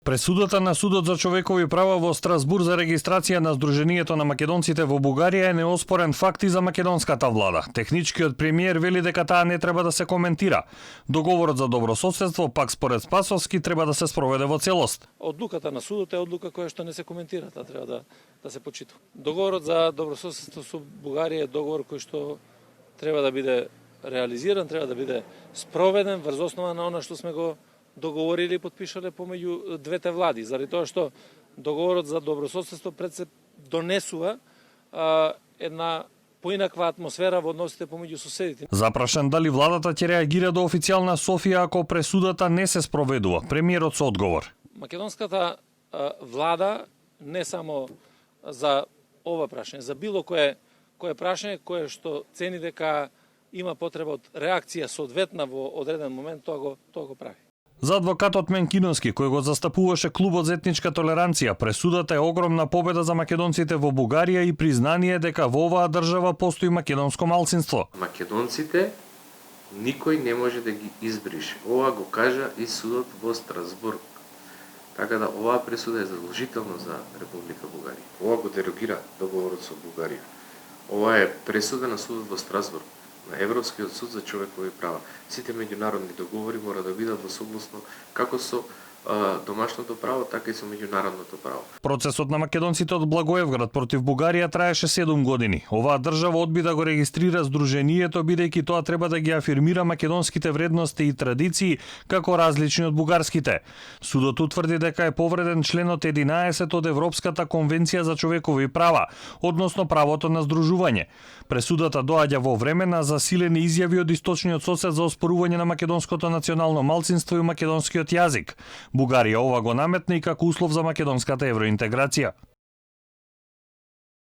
Пресудата на Судот за човекови права во Страсбур за регистрација на Сдруженијето на македонците во Бугарија е неоспорен факт и за македонската влада. Техничкиот премиер вели дека таа не треба да се коментира. Договорот за добрососедство, пак според Спасовски, треба да се спроведе во целост. Одлуката на судот е одлука која што не се коментира, таа треба да се почитува. Договорот за добрососедство со Бугарија е договор кој што треба да биде реализиран, треба да биде спроведен врз основа на она што сме го договорили и подпишале помеѓу двете влади, заради тоа што договорот за добрососедство пред се донесува една поинаква атмосфера во односите помеѓу соседите. Запрашан дали владата ќе реагира до официјална Софија ако пресудата не се спроведува, премиерот со одговор. Македонската влада не само за ова прашање, за било кое прашање кое што цени дека има потреба од реакција соодветна во одреден момент, тоа го прави. За адвокатот Менкиновски, кој го застапуваше клубот за етничка толеранција, пресудата е огромна победа за македонците во Бугарија и признание дека во оваа држава постои македонско малцинство. Македонците никој не може да ги избрише. Ова го кажа и судот во Страсбург. Така да оваа пресуда е задолжителна за Република Бугарија. Ова го дерогира договорот со Бугарија. Ова е пресуда на судот во Страсбург, на Европскиот суд за човекови права. Сите меѓународни договори мора да бидат во согласно како со домашното право, така и со меѓународното право. Процесот на македонците од Благоевград против Бугарија траеше 7 години. Оваа држава одби да го регистрира Сдруженијето бидејќи тоа треба да ги афирмира македонските вредности и традиции како различни од бугарските. Судот утврди дека е повреден членот 11 од Европската конвенција за човекови права, односно правото на здружување. Пресудата доаѓа во време на засилени изјави од источниот сосед за оспорување на македонското национално малцинство и македонскиот јазик. Бугарија ова го наметна и како услов за македонската евроинтеграција.